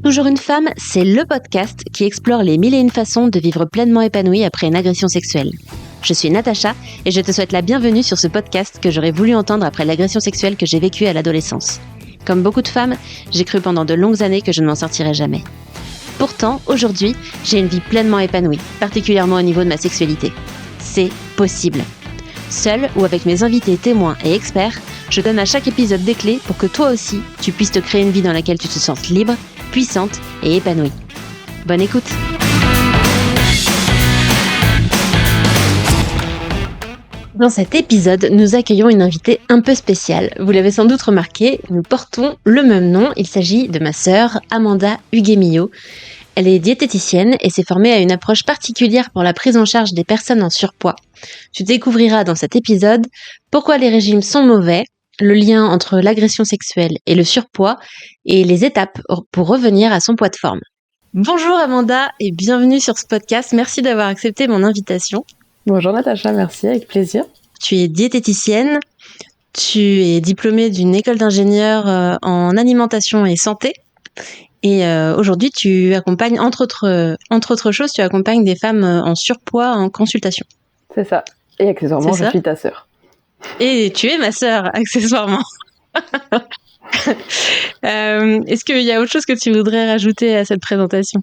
Toujours une femme, c'est le podcast qui explore les mille et une façons de vivre pleinement épanouie après une agression sexuelle. Je suis Natacha et je te souhaite la bienvenue sur ce podcast que j'aurais voulu entendre après l'agression sexuelle que j'ai vécue à l'adolescence. Comme beaucoup de femmes, j'ai cru pendant de longues années que je ne m'en sortirais jamais. Pourtant, aujourd'hui, j'ai une vie pleinement épanouie, particulièrement au niveau de ma sexualité. C'est possible. Seule ou avec mes invités témoins et experts, je donne à chaque épisode des clés pour que toi aussi, tu puisses te créer une vie dans laquelle tu te sentes libre, puissante et épanouie. Bonne écoute! Dans cet épisode, nous accueillons une invitée un peu spéciale. Vous l'avez sans doute remarqué, nous portons le même nom. Il s'agit de ma sœur, Amanda Huguet-Millot. Elle est diététicienne et s'est formée à une approche particulière pour la prise en charge des personnes en surpoids. Tu découvriras dans cet épisode pourquoi les régimes sont mauvais, le lien entre l'agression sexuelle et le surpoids et les étapes pour revenir à son poids de forme. Bonjour Amanda et bienvenue sur ce podcast. Merci d'avoir accepté mon invitation. Bonjour Natacha, merci, avec plaisir. Tu es diététicienne, tu es diplômée d'une école d'ingénieur en alimentation et santé. Et aujourd'hui, tu accompagnes, entre autres choses, tu accompagnes des femmes en surpoids en consultation. C'est ça. Et accessoirement, je suis ta sœur. Et tu es ma sœur, accessoirement. Est-ce qu'il y a autre chose que tu voudrais rajouter à cette présentation ?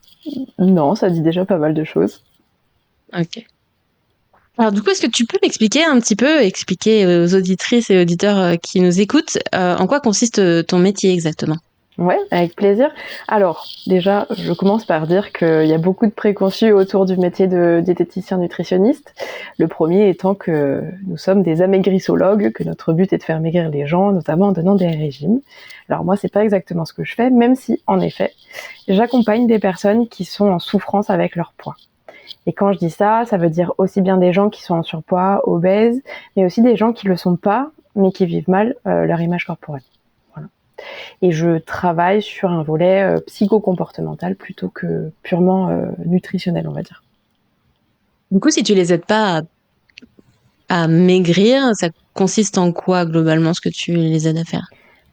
Non, ça dit déjà pas mal de choses. Ok. Alors du coup, est-ce que tu peux m'expliquer aux auditrices et auditeurs qui nous écoutent, en quoi consiste ton métier exactement ? Ouais, avec plaisir. Alors, déjà, je commence par dire qu'il y a beaucoup de préconçus autour du métier de diététicien nutritionniste. Le premier étant que nous sommes des amaigrissologues, que notre but est de faire maigrir les gens, notamment en donnant des régimes. Alors moi, c'est pas exactement ce que je fais, même si, en effet, j'accompagne des personnes qui sont en souffrance avec leur poids. Et quand je dis ça, ça veut dire aussi bien des gens qui sont en surpoids, obèses, mais aussi des gens qui le sont pas, mais qui vivent mal leur image corporelle. Voilà. Et je travaille sur un volet psycho-comportemental plutôt que purement nutritionnel, on va dire. Du coup, si tu les aides pas à maigrir, ça consiste en quoi globalement ce que tu les aides à faire ?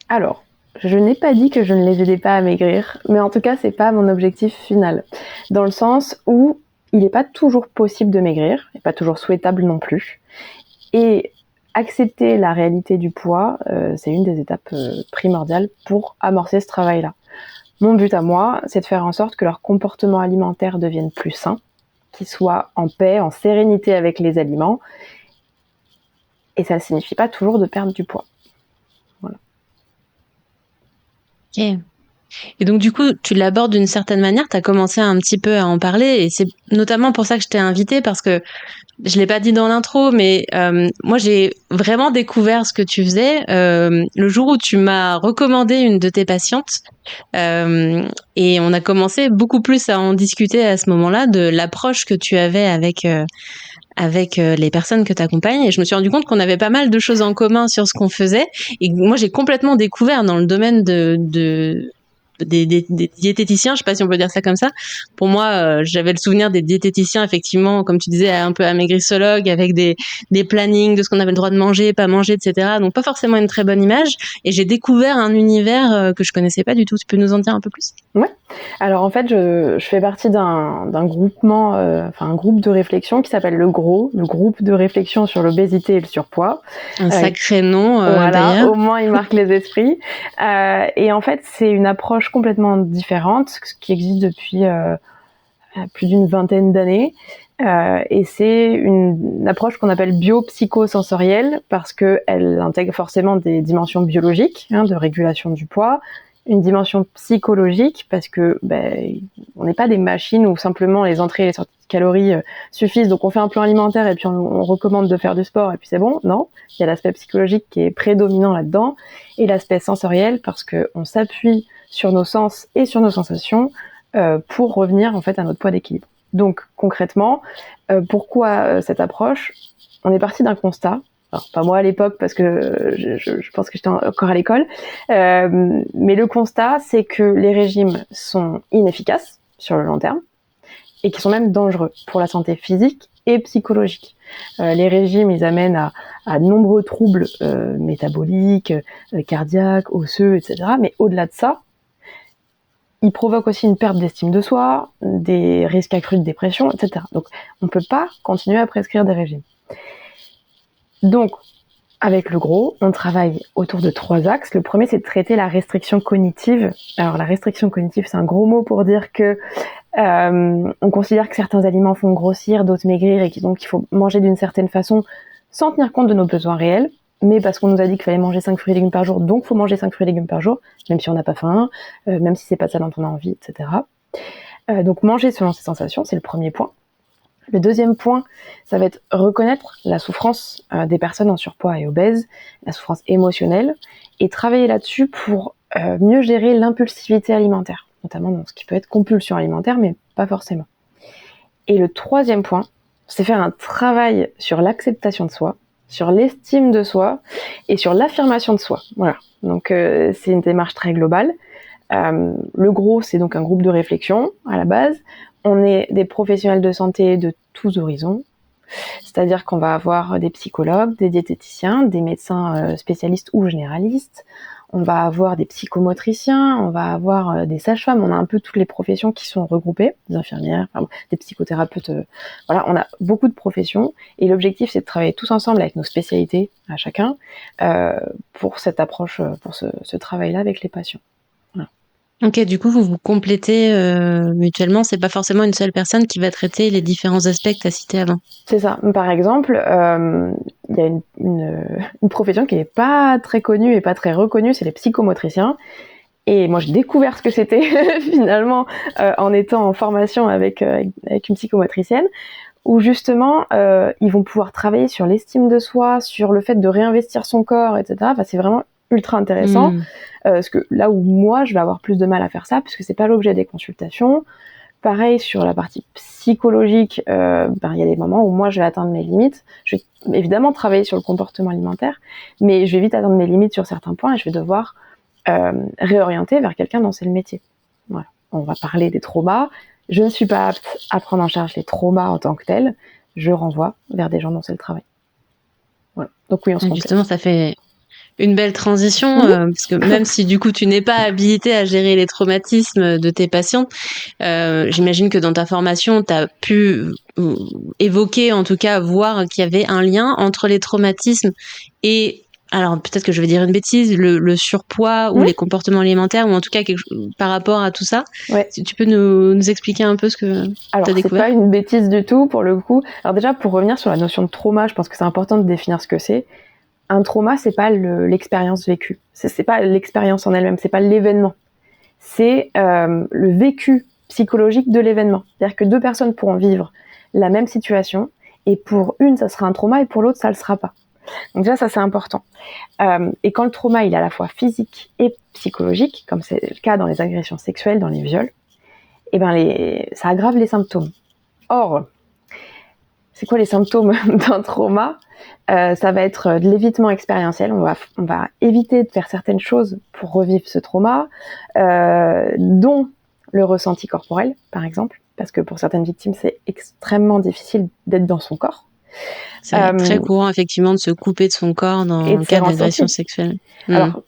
Alors, je n'ai pas dit que je ne les aidais pas à maigrir, mais en tout cas, c'est pas mon objectif final. Dans le sens où il n'est pas toujours possible de maigrir, et pas toujours souhaitable non plus. Et accepter la réalité du poids, c'est une des étapes primordiales pour amorcer ce travail-là. Mon but à moi, c'est de faire en sorte que leur comportement alimentaire devienne plus sain, qu'ils soient en paix, en sérénité avec les aliments. Et ça ne signifie pas toujours de perdre du poids. Voilà. Ok. Et donc du coup, tu l'abordes d'une certaine manière, tu as commencé un petit peu à en parler et c'est notamment pour ça que je t'ai invitée parce que je l'ai pas dit dans l'intro, mais moi j'ai vraiment découvert ce que tu faisais le jour où tu m'as recommandé une de tes patientes et on a commencé beaucoup plus à en discuter à ce moment-là de l'approche que tu avais avec les personnes que tu accompagnes et je me suis rendu compte qu'on avait pas mal de choses en commun sur ce qu'on faisait et moi j'ai complètement découvert dans le domaine des diététiciens, je sais pas si on peut dire ça comme ça. Pour moi, j'avais le souvenir des diététiciens, effectivement, comme tu disais, un peu amaigrissologues, avec des plannings de ce qu'on avait le droit de manger, pas manger, etc. Donc pas forcément une très bonne image. Et j'ai découvert un univers que je connaissais pas du tout. Tu peux nous en dire un peu plus ? Ouais. Alors en fait, je fais partie d'un groupement, un groupe de réflexion qui s'appelle le GROS, le groupe de réflexion sur l'obésité et le surpoids. Un sacré nom, voilà, d'ailleurs. au moins il marque les esprits. Et en fait, c'est une approche complètement différente qui existe depuis plus d'une vingtaine d'années. Et c'est une approche qu'on appelle biopsychosensorielle parce qu'elle intègre forcément des dimensions biologiques, de régulation du poids, une dimension psychologique parce que on n'est pas des machines où simplement les entrées et les sorties de calories suffisent, donc on fait un plan alimentaire et puis on recommande de faire du sport et puis c'est bon. Non, il y a l'aspect psychologique qui est prédominant là-dedans et l'aspect sensoriel parce que on s'appuie sur nos sens et sur nos sensations pour revenir en fait à notre poids d'équilibre. Donc concrètement, pourquoi cette approche ? On est parti d'un constat. Alors pas moi à l'époque parce que je pense que j'étais encore à l'école, mais le constat c'est que les régimes sont inefficaces sur le long terme et qui sont même dangereux pour la santé physique et psychologique. Les régimes ils amènent à de nombreux troubles métaboliques, cardiaques, osseux, etc. Mais au-delà de ça, il provoque aussi une perte d'estime de soi, des risques accrus de dépression, etc. Donc, on ne peut pas continuer à prescrire des régimes. Donc, avec le gros, on travaille autour de 3 axes. Le premier, c'est de traiter la restriction cognitive. Alors, la restriction cognitive, c'est un gros mot pour dire que on considère que certains aliments font grossir, d'autres maigrir, et donc il faut manger d'une certaine façon sans tenir compte de nos besoins réels, mais parce qu'on nous a dit qu'il fallait manger 5 fruits et légumes par jour, donc il faut manger 5 fruits et légumes par jour, même si on n'a pas faim, même si c'est pas ça dont on a envie, etc. Donc manger selon ses sensations, c'est le premier point. Le deuxième point, ça va être reconnaître la souffrance des personnes en surpoids et obèses, la souffrance émotionnelle, et travailler là-dessus pour mieux gérer l'impulsivité alimentaire, notamment dans ce qui peut être compulsion alimentaire, mais pas forcément. Et le troisième point, c'est faire un travail sur l'acceptation de soi, sur l'estime de soi et sur l'affirmation de soi. Voilà. Donc c'est une démarche très globale. Le gros, c'est donc un groupe de réflexion à la base. On est des professionnels de santé de tous horizons. C'est-à-dire qu'on va avoir des psychologues, des diététiciens, des médecins spécialistes ou généralistes. On va avoir des psychomotriciens, on va avoir des sages-femmes. On a un peu toutes les professions qui sont regroupées, des infirmières, des psychothérapeutes. Voilà, on a beaucoup de professions. Et l'objectif, c'est de travailler tous ensemble avec nos spécialités à chacun pour cette approche, pour ce travail-là avec les patients. Voilà. Ok, du coup, vous vous complétez mutuellement. C'est pas forcément une seule personne qui va traiter les différents aspects que tu as cités avant. C'est ça. Par exemple, il y a une profession qui n'est pas très connue et pas très reconnue, c'est les psychomotriciens. Et moi, j'ai découvert ce que c'était finalement en étant en formation avec une psychomotricienne, où justement, ils vont pouvoir travailler sur l'estime de soi, sur le fait de réinvestir son corps, etc. Enfin, c'est vraiment ultra intéressant. Parce que là où moi, je vais avoir plus de mal à faire ça, puisque c'est pas l'objet des consultations. Pareil, sur la partie psychologique, il y a des moments où moi, je vais atteindre mes limites. Je vais évidemment travailler sur le comportement alimentaire, mais je vais vite atteindre mes limites sur certains points et je vais devoir réorienter vers quelqu'un dont c'est le métier. Voilà. On va parler des traumas. Je ne suis pas apte à prendre en charge les traumas en tant que tels. Je renvoie vers des gens dont c'est le travail. Voilà. Donc oui, on se complète. Justement, ça fait une belle transition, parce que même si du coup tu n'es pas habilité à gérer les traumatismes de tes patientes, j'imagine que dans ta formation, tu as pu évoquer, en tout cas voir qu'il y avait un lien entre les traumatismes et, alors peut-être que je vais dire une bêtise, le surpoids ou les comportements alimentaires, ou en tout cas par rapport à tout ça. Ouais. Si tu peux nous expliquer un peu ce que tu as découvert. Alors, c'est pas une bêtise du tout, pour le coup. Alors déjà, pour revenir sur la notion de trauma, je pense que c'est important de définir ce que c'est. Un trauma, c'est pas l'expérience vécue. C'est pas l'expérience en elle-même, c'est pas l'événement. C'est le vécu psychologique de l'événement. C'est-à-dire que 2 personnes pourront vivre la même situation, et pour une, ça sera un trauma, et pour l'autre, ça le sera pas. Donc déjà, ça, c'est important. Et quand le trauma, il est à la fois physique et psychologique, comme c'est le cas dans les agressions sexuelles, dans les viols, eh ben ça aggrave les symptômes. Or, c'est quoi les symptômes d'un trauma ? Ça va être de l'évitement expérientiel. On va éviter de faire certaines choses pour revivre ce trauma, dont le ressenti corporel, par exemple, parce que pour certaines victimes, c'est extrêmement difficile d'être dans son corps. C'est très courant, effectivement, de se couper de son corps dans le cas d'agression sexuelle. Alors,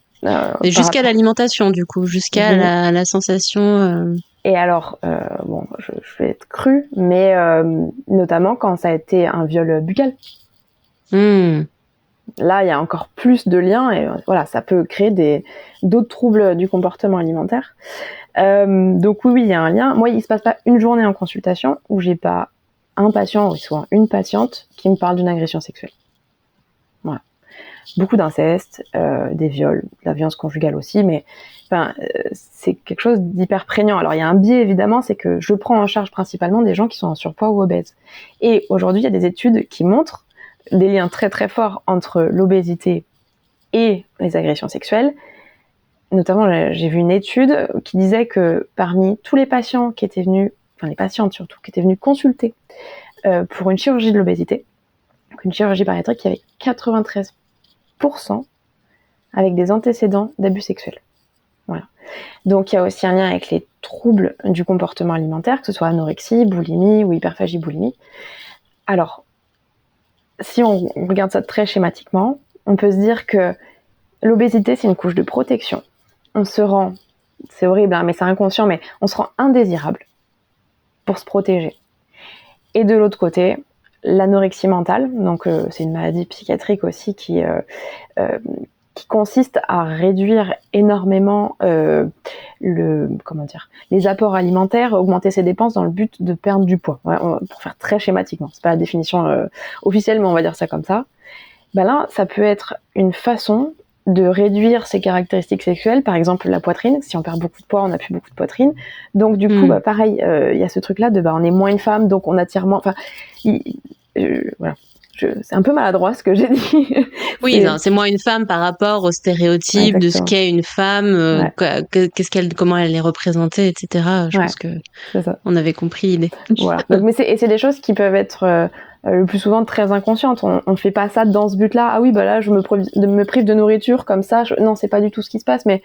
et jusqu'à l'alimentation, du coup, jusqu'à la sensation... Et alors, bon, je vais être crue, mais notamment quand ça a été un viol buccal. Là, il y a encore plus de liens, et voilà, ça peut créer d'autres troubles du comportement alimentaire. Donc oui, il y a un lien. Moi, il se passe pas une journée en consultation où j'ai pas un patient ou soit une patiente qui me parle d'une agression sexuelle. Voilà. Beaucoup d'inceste, des viols, de la violence conjugale aussi, mais c'est quelque chose d'hyper prégnant. Alors il y a un biais évidemment, c'est que je prends en charge principalement des gens qui sont en surpoids ou obèses. Et aujourd'hui, il y a des études qui montrent des liens très très forts entre l'obésité et les agressions sexuelles. Notamment, j'ai vu une étude qui disait que parmi tous les patients qui étaient venus, enfin les patientes surtout, qui étaient venus consulter pour une chirurgie de l'obésité, donc une chirurgie bariatrique, il y avait 93% avec des antécédents d'abus sexuels. Voilà. Donc il y a aussi un lien avec les troubles du comportement alimentaire, que ce soit anorexie, boulimie ou hyperphagie boulimie. Alors, si on regarde ça très schématiquement, on peut se dire que l'obésité, c'est une couche de protection. On se rend c'est horrible, hein, mais c'est inconscient, mais on se rend indésirable pour se protéger. Et de l'autre côté, l'anorexie mentale, donc c'est une maladie psychiatrique aussi qui consiste à réduire énormément les apports alimentaires, augmenter ses dépenses dans le but de perdre du poids. Ouais, pour faire très schématiquement, c'est pas la définition officielle, mais on va dire ça comme ça. Ben là, ça peut être une façon de réduire ses caractéristiques sexuelles, par exemple la poitrine. Si on perd beaucoup de poids, on n'a plus beaucoup de poitrine. Donc du coup, pareil, y a ce truc-là de on est moins une femme, donc on attire moins. Enfin, voilà. C'est un peu maladroit ce que j'ai dit. Oui, c'est moins une femme par rapport aux stéréotypes de ce qu'est une femme, comment elle est représentée, etc. Je pense que on avait compris l'idée. Voilà. Donc, c'est des choses qui peuvent être le plus souvent très inconscientes. On ne fait pas ça dans ce but-là. Ah oui, là, je me prive de nourriture comme ça. Non, c'est pas du tout ce qui se passe, mais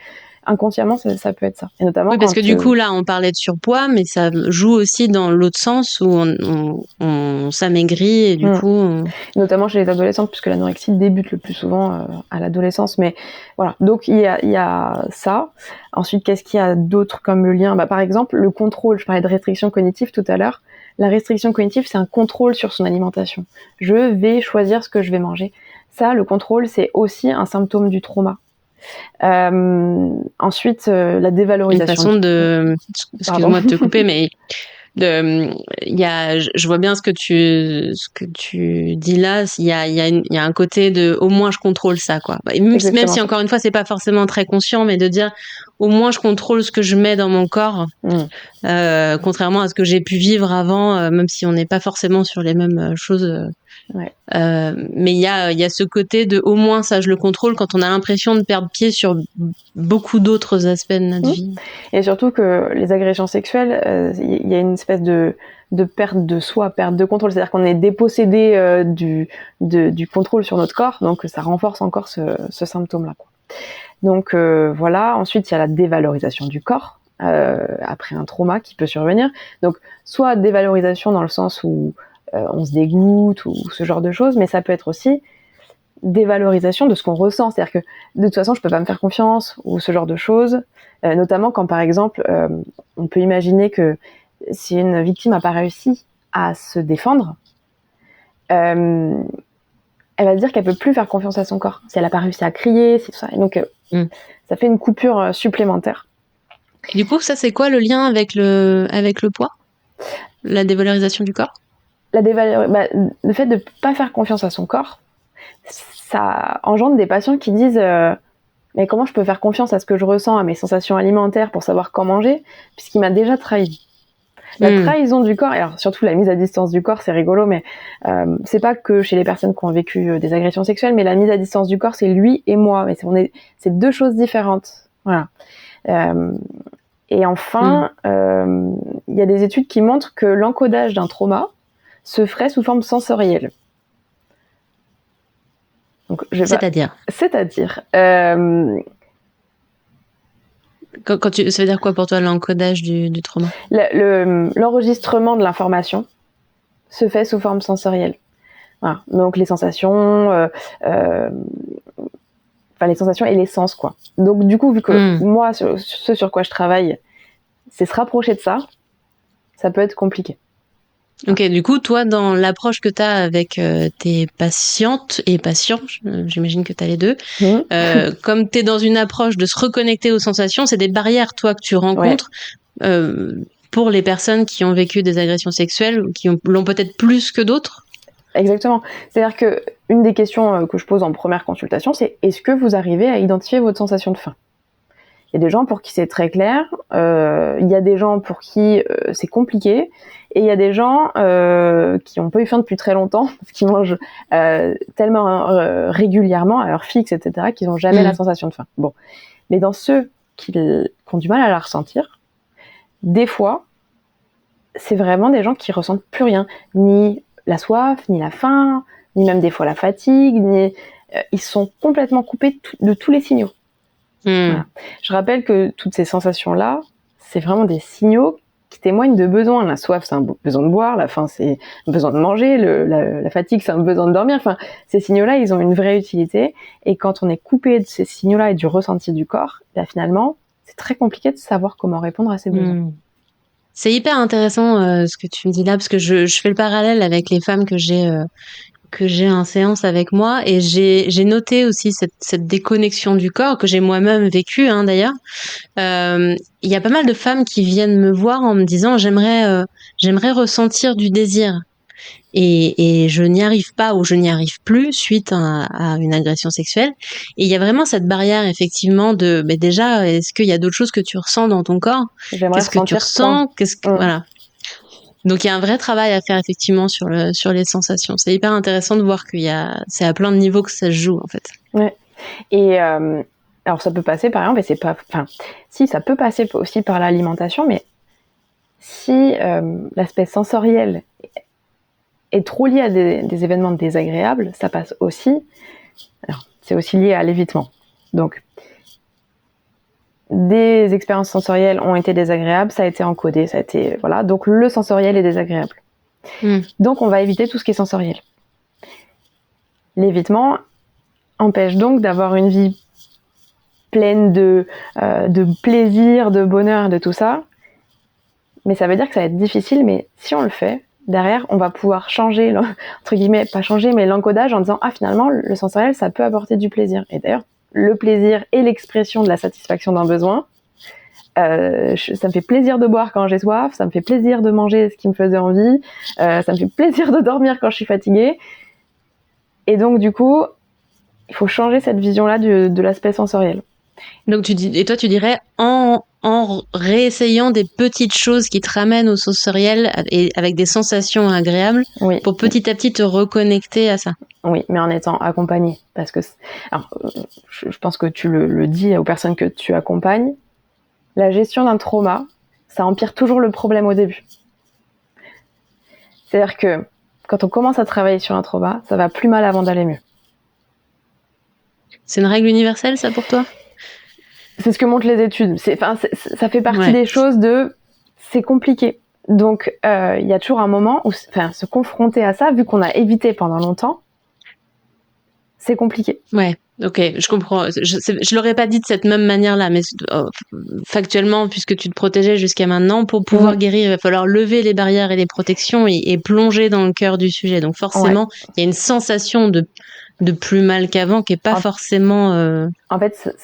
inconsciemment, ça peut être ça. Et notamment oui, parce que du coup, là, on parlait de surpoids, mais ça joue aussi dans l'autre sens où on s'amaigrit et du coup... Notamment chez les adolescentes, puisque l'anorexie débute le plus souvent à l'adolescence. Mais voilà, donc il y a ça. Ensuite, qu'est-ce qu'il y a d'autre comme le lien ? Par exemple, le contrôle. Je parlais de restriction cognitive tout à l'heure. La restriction cognitive, c'est un contrôle sur son alimentation. Je vais choisir ce que je vais manger. Ça, le contrôle, c'est aussi un symptôme du trauma. Ensuite, la dévalorisation. Une façon de... Excuse-moi de te couper, mais je vois bien ce que tu dis là. Il y a un côté de au moins je contrôle ça, quoi. Même si encore une fois c'est pas forcément très conscient, mais de dire au moins je contrôle ce que je mets dans mon corps, contrairement à ce que j'ai pu vivre avant, même si on n'est pas forcément sur les mêmes choses. Mais il y a ce côté de au moins ça je le contrôle quand on a l'impression de perdre pied sur beaucoup d'autres aspects de notre vie. Et surtout que les agressions sexuelles, il y a une espèce de perte de soi, perte de contrôle, c'est-à-dire qu'on est dépossédé du contrôle sur notre corps, donc ça renforce encore ce symptôme-là, quoi. Donc voilà. Ensuite il y a la dévalorisation du corps après un trauma qui peut survenir, donc soit dévalorisation dans le sens où on se dégoûte ou ce genre de choses, mais ça peut être aussi dévalorisation de ce qu'on ressent, c'est-à-dire que de toute façon je peux pas me faire confiance ou ce genre de choses, notamment quand par exemple on peut imaginer que si une victime a pas réussi à se défendre, elle va se dire qu'elle peut plus faire confiance à son corps si elle a pas réussi à crier, si tout ça, et donc ça fait une coupure supplémentaire. Et du coup ça c'est quoi le lien avec le poids, la dévalorisation du corps? Le fait de pas faire confiance à son corps, ça engendre des patients qui disent mais comment je peux faire confiance à ce que je ressens, à mes sensations alimentaires pour savoir quand manger, puisqu'il m'a déjà trahi. La trahison du corps, et alors surtout la mise à distance du corps, c'est rigolo, mais c'est pas que chez les personnes qui ont vécu des agressions sexuelles, mais la mise à distance du corps, c'est lui et moi, mais c'est deux choses différentes. Voilà. Et enfin, il y a des études qui montrent que l'encodage d'un trauma se ferait sous forme sensorielle. Donc, C'est-à-dire ça veut dire quoi pour toi l'encodage du trauma? L'enregistrement de l'information se fait sous forme sensorielle. Voilà. Donc les sensations, les sensations et les sens, quoi. Donc du coup, vu que moi, ce sur quoi je travaille, c'est se rapprocher de ça, ça peut être compliqué. Ok, du coup, toi, dans l'approche que tu as avec tes patientes et patients, j'imagine que tu as les deux, comme tu es dans une approche de se reconnecter aux sensations, c'est des barrières, toi, que tu rencontres pour les personnes qui ont vécu des agressions sexuelles ou qui l'ont peut-être plus que d'autres? Exactement. C'est-à-dire que une des questions que je pose en première consultation, c'est est-ce que vous arrivez à identifier votre sensation de faim ? Il y a des gens pour qui c'est très clair, il y a des gens pour qui c'est compliqué, et il y a des gens qui ont pas eu faim depuis très longtemps, parce qu'ils mangent tellement régulièrement, à heure fixe, etc., qu'ils n'ont jamais la sensation de faim. Bon. Mais dans ceux qui ont du mal à la ressentir, des fois, c'est vraiment des gens qui ressentent plus rien, ni la soif, ni la faim, ni même des fois la fatigue, ils sont complètement coupés de tous les signaux. Voilà. Je rappelle que toutes ces sensations-là, c'est vraiment des signaux qui témoignent de besoins. La soif, c'est un besoin de boire. La faim, c'est un besoin de manger. La fatigue, c'est un besoin de dormir. Enfin, ces signaux-là, ils ont une vraie utilité. Et quand on est coupé de ces signaux-là et du ressenti du corps, finalement, c'est très compliqué de savoir comment répondre à ces besoins. C'est hyper intéressant ce que tu me dis là, parce que je fais le parallèle avec les femmes que j'ai en séance avec moi, et j'ai noté aussi cette déconnexion du corps que j'ai moi-même vécue, hein, d'ailleurs. Il y a pas mal de femmes qui viennent me voir en me disant j'aimerais ressentir du désir, et je n'y arrive pas ou je n'y arrive plus suite à une agression sexuelle. Et il y a vraiment cette barrière effectivement de déjà, est-ce qu'il y a d'autres choses que tu ressens dans ton corps? J'aimerais Qu'est-ce que tu ressentir point. ressens? Voilà. Donc il y a un vrai travail à faire effectivement sur les sensations. C'est hyper intéressant de voir c'est à plein de niveaux que ça se joue en fait. Ouais. Et alors ça peut passer par exemple, et c'est pas, enfin, si ça peut passer aussi par l'alimentation, mais si l'aspect sensoriel est trop lié à des événements désagréables, ça passe aussi. Alors, c'est aussi lié à l'évitement. Donc des expériences sensorielles ont été désagréables, ça a été encodé, ça a été voilà. Donc le sensoriel est désagréable. Donc on va éviter tout ce qui est sensoriel. L'évitement empêche donc d'avoir une vie pleine de plaisir, de bonheur, de tout ça. Mais ça veut dire que ça va être difficile, mais si on le fait, derrière, on va pouvoir changer, entre guillemets, pas changer, mais l'encodage en disant, ah, finalement, le sensoriel, ça peut apporter du plaisir. Et d'ailleurs, le plaisir est l'expression de la satisfaction d'un besoin. Ça me fait plaisir de boire quand j'ai soif, ça me fait plaisir de manger ce qui me faisait envie, ça me fait plaisir de dormir quand je suis fatiguée. Et donc, du coup, il faut changer cette vision-là de l'aspect sensoriel. Donc et toi tu dirais en réessayant des petites choses qui te ramènent au sensoriel et avec des sensations agréables, oui, pour petit à petit te reconnecter à ça. Oui, mais en étant accompagné, parce que alors, je pense que tu le dis aux personnes que tu accompagnes, la gestion d'un trauma, ça empire toujours le problème au début. C'est-à-dire que quand on commence à travailler sur un trauma, ça va plus mal avant d'aller mieux. C'est une règle universelle, ça, pour toi? C'est ce que montrent les études. Ça fait partie des choses c'est compliqué. Donc, il y a toujours un moment où, se confronter à ça, vu qu'on a évité pendant longtemps, c'est compliqué. Ouais, ok, je comprends. Je l'aurais pas dit de cette même manière-là, mais factuellement, puisque tu te protégeais jusqu'à maintenant, pour pouvoir guérir, il va falloir lever les barrières et les protections et plonger dans le cœur du sujet. Donc forcément, il y a une sensation de plus mal qu'avant qui est pas forcément... En fait,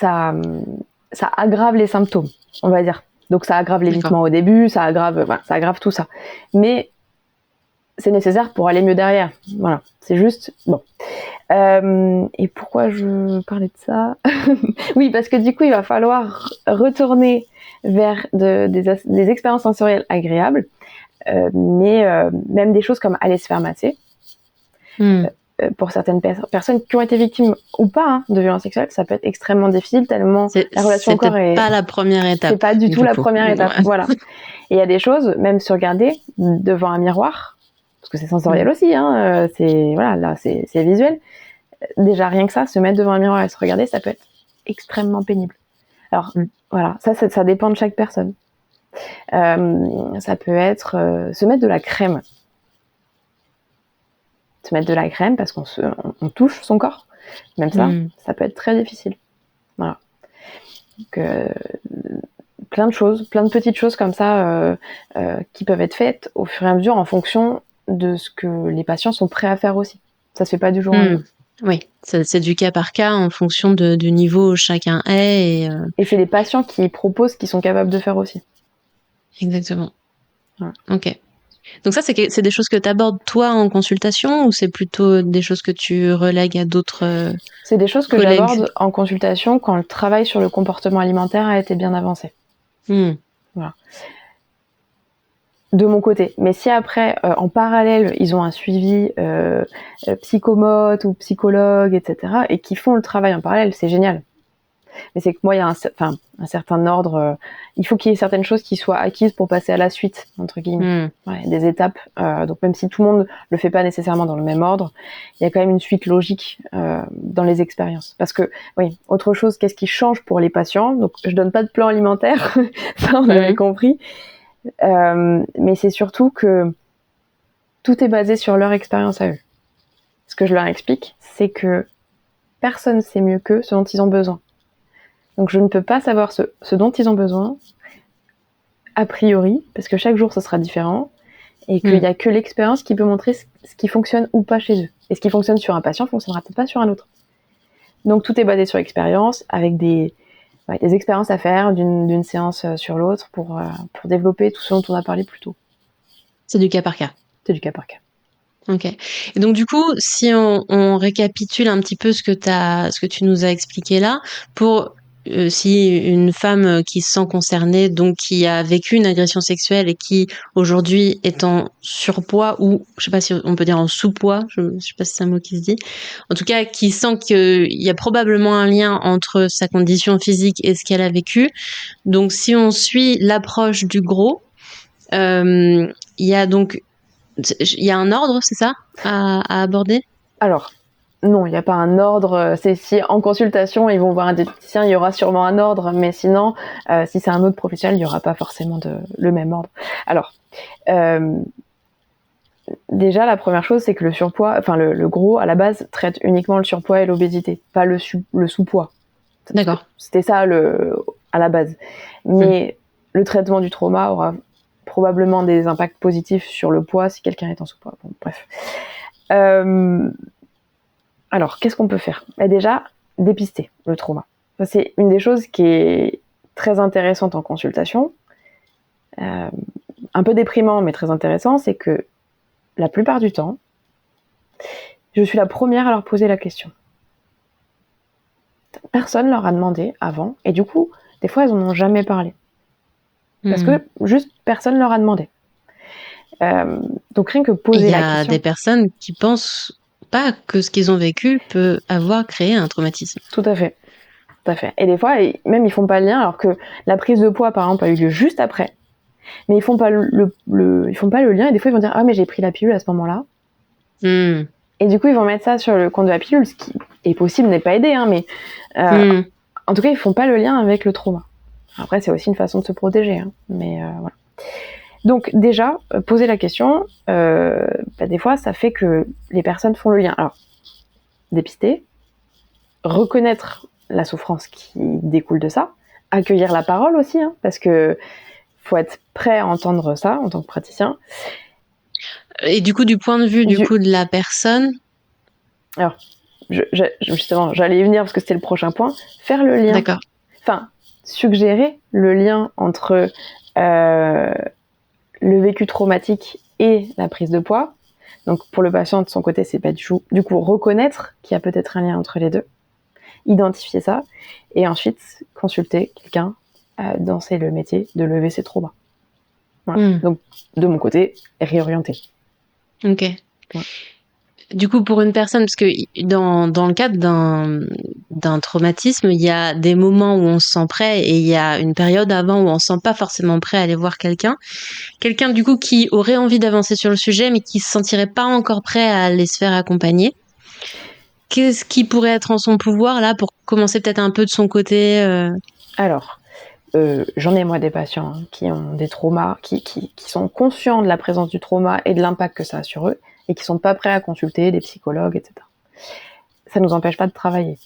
ça aggrave les symptômes, on va dire. Donc ça aggrave l'évitement au début, ça aggrave tout ça. Mais c'est nécessaire pour aller mieux derrière. Voilà, c'est juste bon. Et pourquoi je parlais de ça? Oui, parce que du coup, il va falloir retourner vers des expériences sensorielles agréables, mais même des choses comme aller se faire masser. Pour certaines personnes qui ont été victimes ou pas de violences sexuelles, ça peut être extrêmement difficile tellement la relation au corps est pas la première étape. C'est pas du tout la première étape. Voilà. Et il y a des choses, même se regarder devant un miroir, parce que c'est sensoriel aussi, hein, c'est visuel. Déjà rien que ça, se mettre devant un miroir et se regarder, ça peut être extrêmement pénible. Alors voilà, ça dépend de chaque personne. Ça peut être se mettre de la crème. Se mettre de la crème parce qu'on touche son corps. Même ça peut être très difficile. Voilà. Donc, plein de choses, plein de petites choses comme ça qui peuvent être faites au fur et à mesure en fonction de ce que les patients sont prêts à faire aussi. Ça se fait pas du jour au lendemain. Oui, c'est du cas par cas en fonction du niveau où chacun est. Et c'est les patients qui proposent, qui sont capables de faire aussi. Exactement. Ouais. Ok. Donc ça, c'est des choses que tu abordes toi en consultation ou c'est plutôt des choses que tu relègues à d'autres C'est des choses que j'aborde en consultation quand le travail sur le comportement alimentaire a été bien avancé. Voilà. De mon côté. Mais si après, en parallèle, ils ont un suivi psychomote ou psychologue, etc., et qui font le travail en parallèle, c'est génial. Mais c'est que moi, il y a un certain ordre. Il faut qu'il y ait certaines choses qui soient acquises pour passer à la suite, entre guillemets. Ouais, des étapes. Donc même si tout le monde le fait pas nécessairement dans le même ordre, il y a quand même une suite logique dans les expériences. Parce que, oui, autre chose, qu'est-ce qui change pour les patients? Donc je donne pas de plan alimentaire, ça on avait compris. Mais c'est surtout que tout est basé sur leur expérience à eux. Ce que je leur explique, c'est que personne sait mieux qu'eux ce dont ils ont besoin. Donc je ne peux pas savoir ce dont ils ont besoin a priori, parce que chaque jour ce sera différent, et qu'il n'y a que l'expérience qui peut montrer ce qui fonctionne ou pas chez eux. Et ce qui fonctionne sur un patient ne fonctionnera peut-être pas sur un autre. Donc tout est basé sur expérience, avec des expériences à faire d'une séance sur l'autre pour développer tout ce dont on a parlé plus tôt. C'est du cas par cas. C'est du cas par cas. Ok. Et donc du coup, si on récapitule un petit peu ce que tu nous as expliqué là, pour si une femme qui se sent concernée, donc qui a vécu une agression sexuelle et qui aujourd'hui est en surpoids ou je sais pas si on peut dire en sous-poids, je sais pas si c'est un mot qui se dit, en tout cas qui sent qu'il y a probablement un lien entre sa condition physique et ce qu'elle a vécu. Donc si on suit l'approche du gros, il y a donc il y a un ordre, c'est ça, à aborder? Alors, non, il n'y a pas un ordre. C'est si en consultation, ils vont voir un diététicien, il y aura sûrement un ordre, mais sinon, si c'est un autre professionnel, il n'y aura pas forcément le même ordre. Alors, déjà, la première chose, c'est que le surpoids, enfin le gros, à la base, traite uniquement le surpoids et l'obésité, pas le sous-poids. D'accord. C'était ça à la base. Mais le traitement du trauma aura probablement des impacts positifs sur le poids si quelqu'un est en sous-poids. Bon, bref. Alors, qu'est-ce qu'on peut faire? Déjà, dépister le trauma. Ça, c'est une des choses qui est très intéressante en consultation. Un peu déprimant, mais très intéressant, c'est que la plupart du temps, je suis la première à leur poser la question. Personne leur a demandé avant, et du coup, des fois, elles n'en ont jamais parlé. Parce que juste personne leur a demandé. Donc rien que poser la question. Il y a des personnes qui pensent pas que ce qu'ils ont vécu peut avoir créé un traumatisme. Tout à fait. Tout à fait. Et des fois, même ils font pas le lien, alors que la prise de poids, par exemple, a eu lieu juste après. Mais ils font pas ils font pas le lien, et des fois ils vont dire ah mais j'ai pris la pilule à ce moment-là. Et du coup ils vont mettre ça sur le compte de la pilule, ce qui est possible, n'est pas aidé, hein, mais en tout cas ils font pas le lien avec le trauma. Après c'est aussi une façon de se protéger, hein, mais voilà. Donc déjà poser la question, des fois ça fait que les personnes font le lien. Alors dépister, reconnaître la souffrance qui découle de ça, accueillir la parole aussi, hein, parce que faut être prêt à entendre ça en tant que praticien. Et du coup, du point de vue de la personne. Alors, justement, j'allais y venir parce que c'était le prochain point. Faire le lien. D'accord. Enfin, suggérer le lien entre le vécu traumatique et la prise de poids. Donc, pour le patient, de son côté, c'est pas du coup reconnaître qu'il y a peut-être un lien entre les deux, identifier ça, et ensuite consulter quelqu'un dont c'est le métier de lever ses traumas. Voilà. Donc, de mon côté, réorienter. Ok. Ouais. Du coup, pour une personne, parce que dans le cadre d'un traumatisme, il y a des moments où on se sent prêt et il y a une période avant où on se sent pas forcément prêt à aller voir quelqu'un. Quelqu'un, du coup, qui aurait envie d'avancer sur le sujet, mais qui se sentirait pas encore prêt à aller se faire accompagner. Qu'est-ce qui pourrait être en son pouvoir, là, pour commencer peut-être un peu de son côté Alors, j'en ai moi des patients qui ont des traumas, qui sont conscients de la présence du trauma et de l'impact que ça a sur eux, et qui sont pas prêts à consulter des psychologues, etc. Ça nous empêche pas de travailler.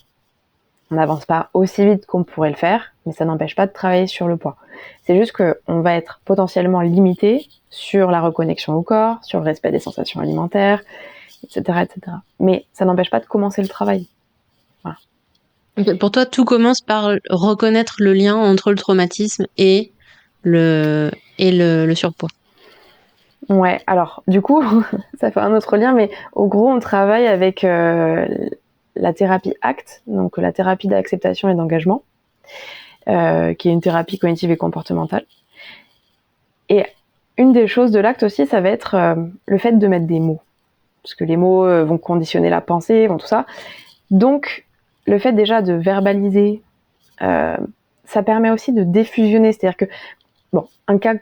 On n'avance pas aussi vite qu'on pourrait le faire, mais ça n'empêche pas de travailler sur le poids. C'est juste qu'on va être potentiellement limité sur la reconnexion au corps, sur le respect des sensations alimentaires, etc., etc. Mais ça n'empêche pas de commencer le travail. Voilà. Pour toi, tout commence par reconnaître le lien entre le traumatisme et le surpoids. Ouais, alors du coup, ça fait un autre lien, mais au gros, on travaille avec la thérapie ACT, donc la thérapie d'acceptation et d'engagement, qui est une thérapie cognitive et comportementale. Et une des choses de l'acte aussi, ça va être le fait de mettre des mots, parce que les mots vont conditionner la pensée, vont tout ça. Donc, le fait déjà de verbaliser, ça permet aussi de défusionner, c'est-à-dire que, bon, un cas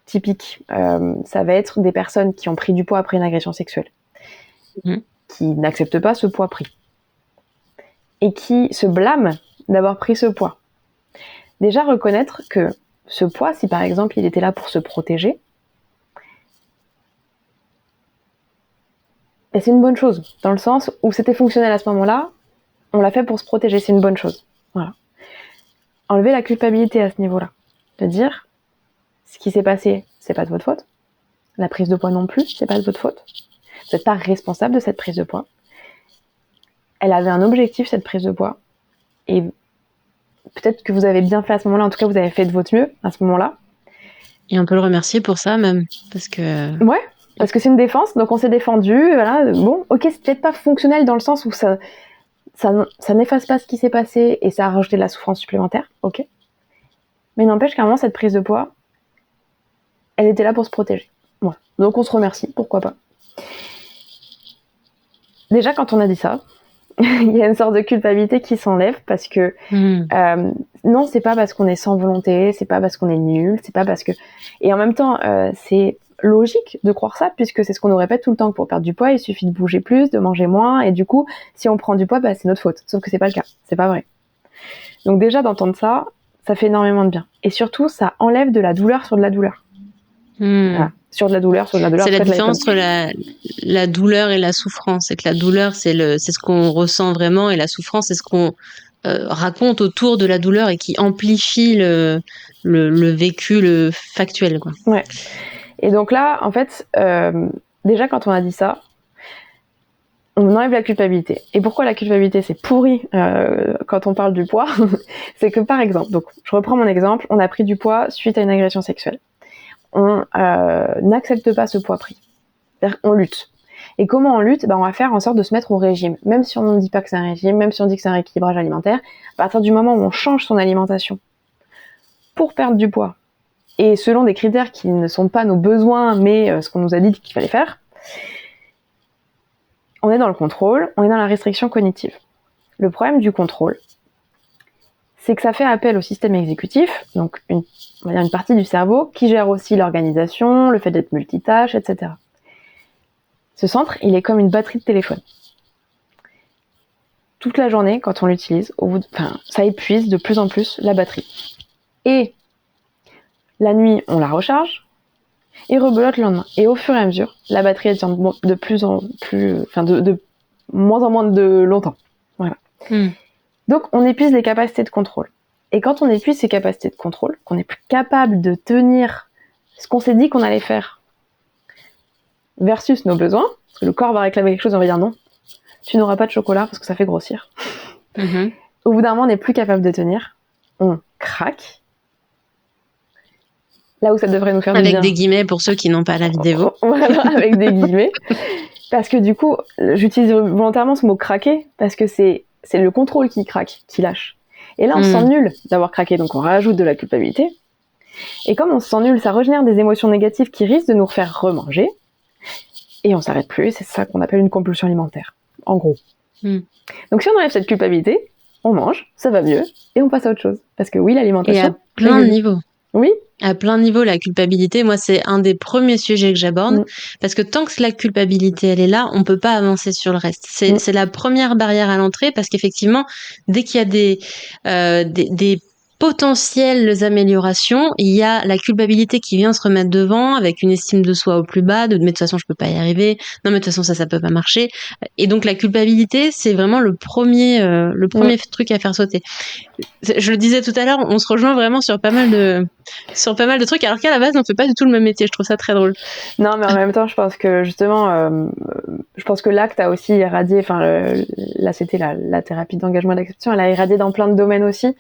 typique, ça va être des personnes qui ont pris du poids après une agression sexuelle, qui n'acceptent pas ce poids pris, et qui se blâment d'avoir pris ce poids. Déjà reconnaître que ce poids, si par exemple il était là pour se protéger, et c'est une bonne chose, dans le sens où c'était fonctionnel à ce moment-là, on l'a fait pour se protéger, c'est une bonne chose. Voilà. enlever la culpabilité à ce niveau-là. De dire, ce qui s'est passé, c'est pas de votre faute. La prise de poids non plus, c'est pas de votre faute. Vous n'êtes pas responsable de cette prise de poids. Elle avait un objectif, cette prise de poids. Et peut-être que vous avez bien fait à ce moment-là. En tout cas, vous avez fait de votre mieux à ce moment-là. Et on peut le remercier pour ça même. Parce que... Ouais, parce que c'est une défense. Donc, on s'est défendu. Voilà. Bon, ok, c'est peut-être pas fonctionnel dans le sens où ça n'efface pas ce qui s'est passé et ça a rajouté de la souffrance supplémentaire. Ok. Mais n'empêche qu'à un moment, cette prise de poids, elle était là pour se protéger. Ouais. Donc, on se remercie. Pourquoi pas. Déjà, quand on a dit ça, il y a une sorte de culpabilité qui s'enlève parce que non, c'est pas parce qu'on est sans volonté, c'est pas parce qu'on est nul, c'est pas parce que... Et en même temps, c'est logique de croire ça puisque c'est ce qu'on nous répète tout le temps, que pour perdre du poids, il suffit de bouger plus, de manger moins et du coup, si on prend du poids, bah, c'est notre faute. Sauf que c'est pas le cas, c'est pas vrai. Donc déjà, d'entendre ça, ça fait énormément de bien. Et surtout, ça enlève de la douleur sur de la douleur. Voilà. Sur de la douleur, sur de la douleur. C'est la différence entre la douleur et la souffrance. C'est que la douleur, c'est ce qu'on ressent vraiment, et la souffrance, c'est ce qu'on raconte autour de la douleur et qui amplifie le vécu, le factuel, quoi. Ouais. Et donc là, en fait, déjà quand on a dit ça, on enlève la culpabilité. Et pourquoi la culpabilité, c'est pourri quand on parle du poids? C'est que par exemple, donc je reprends mon exemple, on a pris du poids suite à une agression sexuelle. On n'accepte pas ce poids pris. C'est-à-dire on lutte. Et comment on lutte? On va faire en sorte de se mettre au régime. Même si on ne dit pas que c'est un régime, même si on dit que c'est un rééquilibrage alimentaire, à partir du moment où on change son alimentation pour perdre du poids, et selon des critères qui ne sont pas nos besoins, mais ce qu'on nous a dit qu'il fallait faire, on est dans le contrôle, on est dans la restriction cognitive. Le problème du contrôle, c'est que ça fait appel au système exécutif, donc on va dire une partie du cerveau qui gère aussi l'organisation, le fait d'être multitâche, etc. Ce centre, il est comme une batterie de téléphone. Toute la journée, quand on l'utilise, ça épuise de plus en plus la batterie. Et la nuit, on la recharge et rebelote le lendemain. Et au fur et à mesure, la batterie elle tient de plus en plus, de moins en moins de longtemps. Voilà. Donc, on épuise les capacités de contrôle. Et quand on épuise ces capacités de contrôle, qu'on n'est plus capable de tenir ce qu'on s'est dit qu'on allait faire versus nos besoins, parce que le corps va réclamer quelque chose et on va dire non, tu n'auras pas de chocolat parce que ça fait grossir. Au bout d'un moment, on n'est plus capable de tenir, on craque. Là où ça devrait nous faire du bien. Avec des guillemets pour ceux qui n'ont pas la vidéo. Voilà, avec des guillemets. Parce que du coup, j'utilise volontairement ce mot craquer, parce que c'est le contrôle qui craque, qui lâche. Et là, on se sent nul d'avoir craqué, donc on rajoute de la culpabilité. Et comme on se sent nul, ça régénère des émotions négatives qui risquent de nous refaire remanger. Et on s'arrête plus, c'est ça qu'on appelle une compulsion alimentaire, en gros. Donc si on enlève cette culpabilité, on mange, ça va mieux, et on passe à autre chose. Parce que oui, l'alimentation... Et à plein de niveaux. Oui. À plein de niveaux, la culpabilité, moi, c'est un des premiers sujets que j'aborde, parce que tant que la culpabilité, elle est là, on peut pas avancer sur le reste. C'est la première barrière à l'entrée, parce qu'effectivement, dès qu'il y a des potentielles améliorations, il y a la culpabilité qui vient se remettre devant avec une estime de soi au plus bas, mais de toute façon je peux pas y arriver, non mais de toute façon ça peut pas marcher, et donc la culpabilité c'est vraiment le premier truc à faire sauter. Je le disais tout à l'heure, on se rejoint vraiment sur pas mal de trucs, alors qu'à la base on fait pas du tout le même métier. Je trouve ça très drôle. Non, mais en même temps je pense que justement je pense que l'acte a aussi irradié, là c'était la thérapie d'engagement et d'acceptation, elle a irradié dans plein de domaines aussi,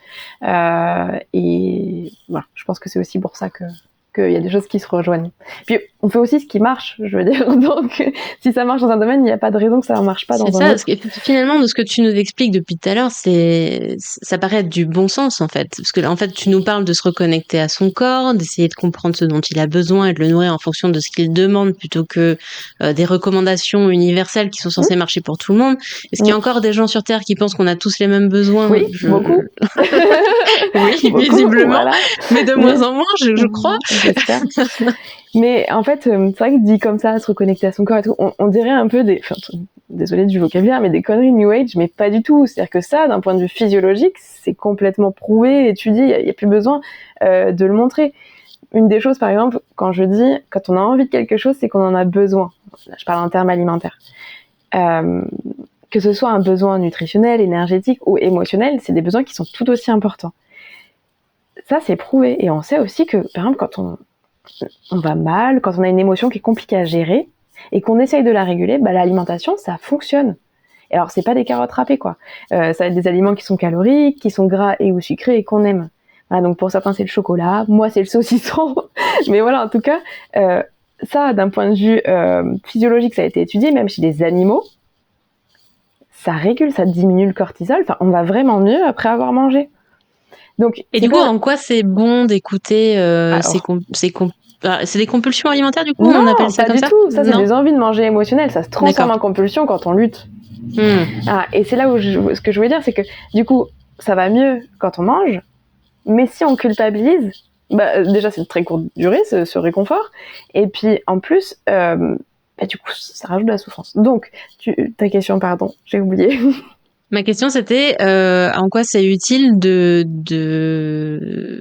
et voilà, je pense que c'est aussi pour ça qu'il y a des choses qui se rejoignent. Puis on fait aussi ce qui marche, je veux dire, donc si ça marche dans un domaine, il n'y a pas de raison que ça ne marche pas dans un autre. C'est ça, parce que finalement, de ce que tu nous expliques depuis tout à l'heure, ça paraît être du bon sens, en fait. Parce que là, en fait, tu nous parles de se reconnecter à son corps, d'essayer de comprendre ce dont il a besoin et de le nourrir en fonction de ce qu'il demande, plutôt que des recommandations universelles qui sont censées marcher pour tout le monde. Est-ce qu'il y a encore des gens sur Terre qui pensent qu'on a tous les mêmes besoins? Oui, beaucoup. Oui, beaucoup, visiblement. Voilà. Mais de moins en moins, je crois. J'espère. Mais en fait, c'est vrai que dit comme ça, se reconnecter à son corps et tout, on dirait un peu désolé du vocabulaire, mais des conneries New Age, mais pas du tout. C'est-à-dire que ça, d'un point de vue physiologique, c'est complètement prouvé, étudié, il n'y a plus besoin de le montrer. Une des choses, par exemple, quand on a envie de quelque chose, c'est qu'on en a besoin. Là, je parle en termes alimentaires. Que ce soit un besoin nutritionnel, énergétique ou émotionnel, c'est des besoins qui sont tout aussi importants. Ça, c'est prouvé. Et on sait aussi que, par exemple, quand on va mal, quand on a une émotion qui est compliquée à gérer et qu'on essaye de la réguler, l'alimentation, ça fonctionne. Et alors, c'est pas des carottes râpées, quoi. Ça va être des aliments qui sont caloriques, qui sont gras et ou sucrés et qu'on aime. Voilà, donc pour certains, c'est le chocolat. Moi, c'est le saucisson. Mais voilà, en tout cas, ça, d'un point de vue physiologique, ça a été étudié, même chez les animaux. Ça régule, ça diminue le cortisol. Enfin, on va vraiment mieux après avoir mangé. Donc, Et du coup, en quoi c'est bon d'écouter c'est des compulsions alimentaires, du coup, non, on appelle ça pas comme du ça? tout. Ça, c'est Non. des envies de manger émotionnelles. Ça se transforme en compulsion quand on lutte. Et c'est là où ce que je voulais dire, c'est que du coup, ça va mieux quand on mange, mais si on culpabilise, déjà c'est de très courte durée ce réconfort, et puis en plus, du coup, ça rajoute de la souffrance. Donc, ta question, pardon, j'ai oublié. Ma question, c'était en quoi c'est utile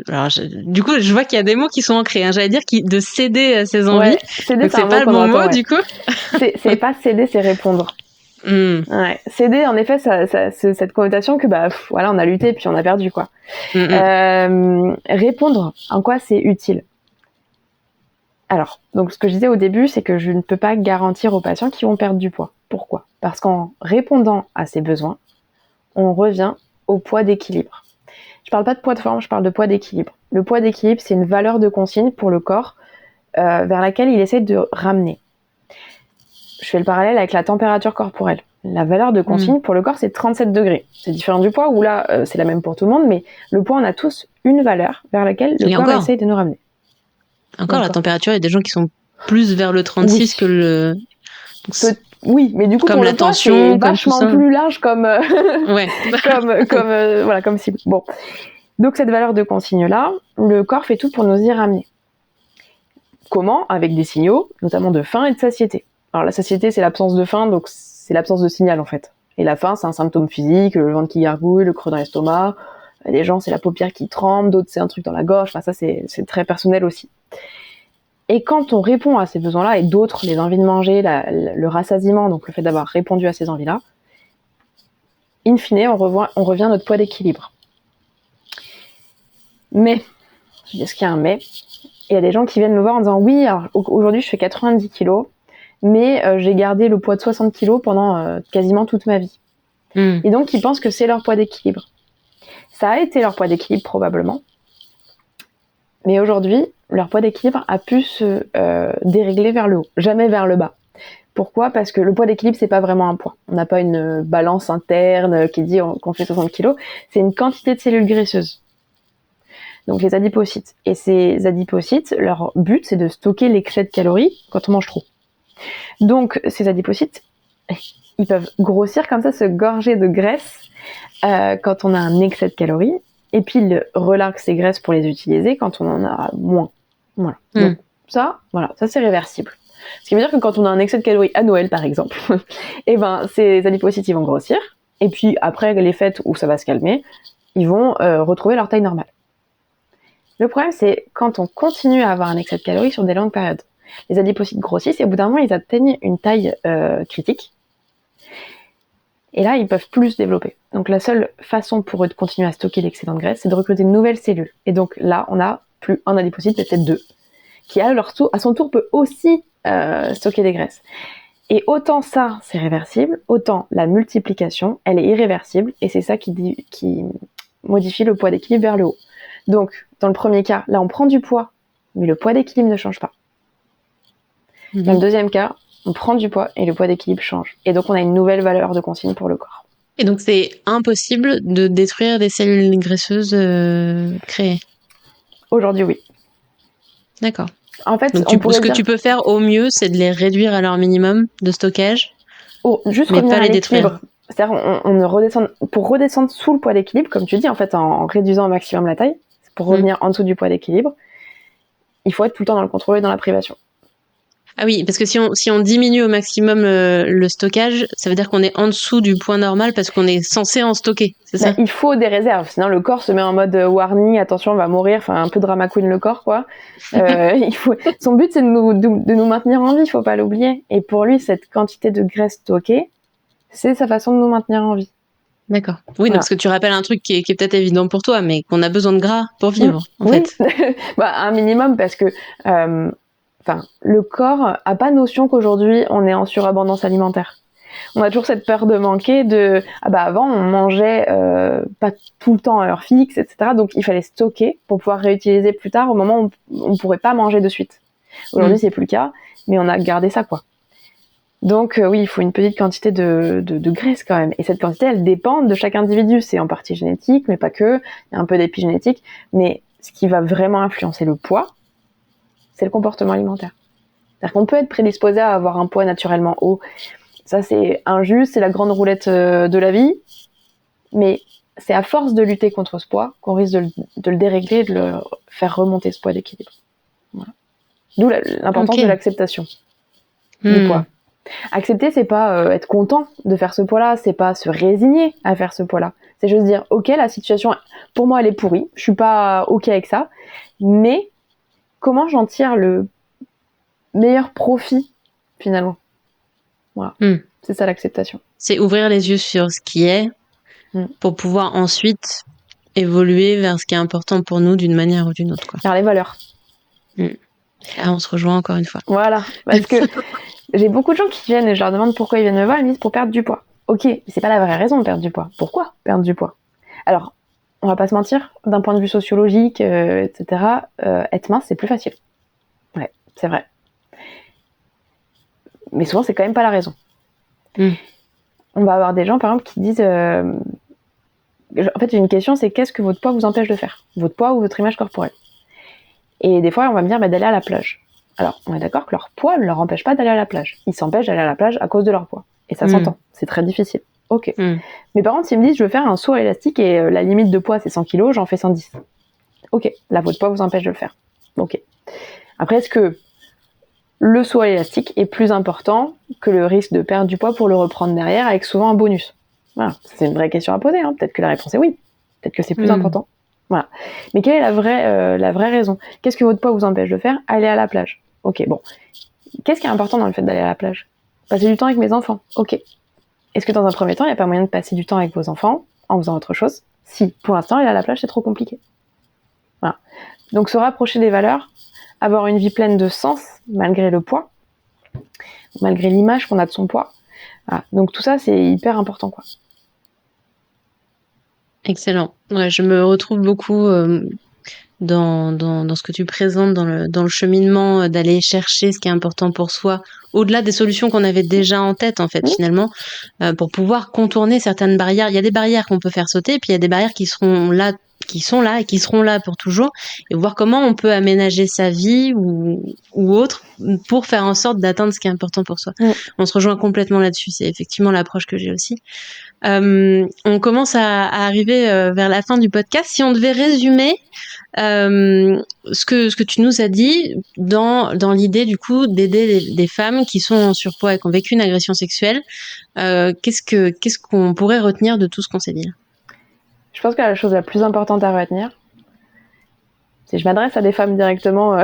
Alors, du coup, je vois qu'il y a des mots qui sont ancrés. J'allais dire de céder à ses envies. Ouais, céder, Donc, c'est un c'est mot pas le qu'on bon entend, mot, ouais. du coup. C'est pas céder, c'est répondre. Ouais. Céder, en effet, ça c'est cette connotation que voilà, on a lutté puis on a perdu, quoi. Répondre, en quoi c'est utile? Alors, donc ce que je disais au début, c'est que je ne peux pas garantir aux patients qu'ils vont perdre du poids. Pourquoi? Parce qu'en répondant à ces besoins, on revient au poids d'équilibre. Je parle pas de poids de forme, je parle de poids d'équilibre. Le poids d'équilibre, c'est une valeur de consigne pour le corps vers laquelle il essaie de ramener. Je fais le parallèle avec la température corporelle. La valeur de consigne pour le corps, c'est 37 degrés. C'est différent du poids, où là, c'est la même pour tout le monde, mais le poids, on a tous une valeur vers laquelle le corps essaie de nous ramener. Encore, la température, il y a des gens qui sont plus vers le 36 que le... Oui, mais du coup, comme pour la le poids, tension, c'est vachement plus large comme comme cible. Bon, donc cette valeur de consigne là, le corps fait tout pour nous y ramener. Comment? Avec des signaux, notamment de faim et de satiété. Alors la satiété, c'est l'absence de faim, donc c'est l'absence de signal en fait. Et la faim, c'est un symptôme physique, le ventre qui gargouille, le creux dans l'estomac. Des gens, c'est la paupière qui tremble, d'autres, c'est un truc dans la gorge. Enfin, ça, c'est très personnel aussi. Et quand on répond à ces besoins-là, et d'autres, les envies de manger, le rassasiement, donc le fait d'avoir répondu à ces envies-là, in fine, on revient à notre poids d'équilibre. Mais, est-ce qu'il y a un mais? Il y a des gens qui viennent me voir en disant « Oui, alors, aujourd'hui, je fais 90 kilos, mais j'ai gardé le poids de 60 kilos pendant quasiment toute ma vie. » Et donc, ils pensent que c'est leur poids d'équilibre. Ça a été leur poids d'équilibre, probablement. Mais aujourd'hui, leur poids d'équilibre a pu se dérégler vers le haut, jamais vers le bas. Pourquoi? Parce que le poids d'équilibre, c'est pas vraiment un poids. On n'a pas une balance interne qui dit qu'on fait 60 kilos. C'est une quantité de cellules graisseuses. Donc les adipocytes. Et ces adipocytes, leur but, c'est de stocker l'excès de calories quand on mange trop. Donc ces adipocytes, ils peuvent grossir comme ça, se gorger de graisse quand on a un excès de calories. Et puis ils relarguent ces graisses pour les utiliser quand on en a moins. Voilà. Donc ça c'est réversible. Ce qui veut dire que quand on a un excès de calories à Noël, par exemple, et ces adipocytes, ils vont grossir. Et puis après les fêtes où ça va se calmer, ils vont retrouver leur taille normale. Le problème, c'est quand on continue à avoir un excès de calories sur des longues périodes. Les adipocytes grossissent et au bout d'un moment, ils atteignent une taille critique. Et là, ils peuvent plus se développer. Donc la seule façon pour eux de continuer à stocker l'excédent de graisse, c'est de recruter de nouvelles cellules. Et donc là, on a plus un adipocyte, mais peut-être deux, qui à son tour peut aussi stocker des graisses. Et autant ça, c'est réversible, autant la multiplication, elle est irréversible, et c'est ça qui modifie le poids d'équilibre vers le haut. Donc, dans le premier cas, là, on prend du poids, mais le poids d'équilibre ne change pas. Dans le deuxième cas, on prend du poids et le poids d'équilibre change. Et donc, on a une nouvelle valeur de consigne pour le corps. Et donc, c'est impossible de détruire des cellules graisseuses créées? Aujourd'hui, oui. D'accord. En fait, donc ce que tu peux faire au mieux, c'est de les réduire à leur minimum de stockage, mais pas les détruire. C'est-à-dire, pour redescendre sous le poids d'équilibre, comme tu dis, en fait, en réduisant au maximum la taille, pour revenir en dessous du poids d'équilibre, il faut être tout le temps dans le contrôle et dans la privation. Ah oui, parce que si on diminue au maximum le stockage, ça veut dire qu'on est en dessous du point normal parce qu'on est censé en stocker, c'est ça? Il faut des réserves, sinon le corps se met en mode warning, attention, on va mourir, enfin un peu drama queen le corps, quoi. Son but, c'est de nous maintenir en vie, il faut pas l'oublier. Et pour lui, cette quantité de graisse stockée, c'est sa façon de nous maintenir en vie. D'accord. Oui, Voilà. parce que tu rappelles un truc qui est peut-être évident pour toi, mais qu'on a besoin de gras pour vivre, en Oui, fait. un minimum parce que le corps a pas notion qu'aujourd'hui on est en surabondance alimentaire. On a toujours cette peur de manquer, avant on mangeait pas tout le temps à heure fixe, etc. Donc il fallait stocker pour pouvoir réutiliser plus tard au moment où on pourrait pas manger de suite. Aujourd'hui c'est plus le cas, mais on a gardé ça quoi. Donc oui, il faut une petite quantité de graisse quand même. Et cette quantité, elle dépend de chaque individu. C'est en partie génétique, mais pas que. Il y a un peu d'épigénétique. Mais ce qui va vraiment influencer le poids, c'est le comportement alimentaire. C'est-à-dire qu'on peut être prédisposé à avoir un poids naturellement haut. Ça, c'est injuste, c'est la grande roulette de la vie. Mais c'est à force de lutter contre ce poids qu'on risque de le dérégler et de le faire remonter ce poids d'équilibre. Voilà. D'où l'importance de l'acceptation du poids. Accepter, c'est pas être content de faire ce poids-là, c'est pas se résigner à faire ce poids-là. C'est juste dire, ok, la situation, pour moi, elle est pourrie, je suis pas ok avec ça, mais comment j'en tire le meilleur profit, finalement? Voilà. C'est ça, l'acceptation. C'est ouvrir les yeux sur ce qui est pour pouvoir ensuite évoluer vers ce qui est important pour nous d'une manière ou d'une autre, quoi. Vers les valeurs. Ah, on se rejoint encore une fois. Voilà, parce que j'ai beaucoup de gens qui viennent et je leur demande pourquoi ils viennent me voir, ils me disent pour perdre du poids. Ok, mais c'est pas la vraie raison de perdre du poids. Pourquoi perdre du poids? Alors, on va pas se mentir, d'un point de vue sociologique, etc., être mince, c'est plus facile. Ouais, c'est vrai. Mais souvent, c'est quand même pas la raison. On va avoir des gens, par exemple, qui disent... en fait, une question, c'est qu'est-ce que votre poids vous empêche de faire? Votre poids ou votre image corporelle? Et des fois, on va me dire d'aller à la plage. Alors, on est d'accord que leur poids ne leur empêche pas d'aller à la plage. Ils s'empêchent d'aller à la plage à cause de leur poids. Et ça s'entend. C'est très difficile. Ok. Mais par contre, s'ils me disent, je veux faire un saut à élastique et la limite de poids, c'est 100 kg, j'en fais 110. Ok. Là, votre poids vous empêche de le faire. Ok. Après, est-ce que le saut à l'élastique est plus important que le risque de perdre du poids pour le reprendre derrière avec souvent un bonus? Voilà. C'est une vraie question à poser. Hein. Peut-être que la réponse est oui. Peut-être que c'est plus important. Voilà. Mais quelle est la vraie raison? Qu'est-ce que votre poids vous empêche de faire? Aller à la plage. Ok, bon. Qu'est-ce qui est important dans le fait d'aller à la plage? Passer du temps avec mes enfants. Ok. Est-ce que dans un premier temps, il n'y a pas moyen de passer du temps avec vos enfants en faisant autre chose? Si, pour l'instant, aller à la plage, c'est trop compliqué. Voilà. Donc, se rapprocher des valeurs, avoir une vie pleine de sens, malgré le poids, malgré l'image qu'on a de son poids. Voilà. Donc, tout ça, c'est hyper important, quoi. Excellent. Ouais, je me retrouve beaucoup dans ce que tu présentes, dans le cheminement d'aller chercher ce qui est important pour soi, au-delà des solutions qu'on avait déjà en tête, en fait, finalement, pour pouvoir contourner certaines barrières. Il y a des barrières qu'on peut faire sauter, puis il y a des barrières qui sont là et qui seront là pour toujours, et voir comment on peut aménager sa vie ou autre pour faire en sorte d'atteindre ce qui est important pour soi. On se rejoint complètement là-dessus. C'est effectivement l'approche que j'ai aussi. On commence à arriver vers la fin du podcast. Si on devait résumer ce que tu nous as dit dans l'idée du coup d'aider des femmes qui sont en surpoids et qui ont vécu une agression sexuelle, qu'est-ce qu'on pourrait retenir de tout ce qu'on s'est dit là? Je pense que la chose la plus importante à retenir, si je m'adresse à des femmes directement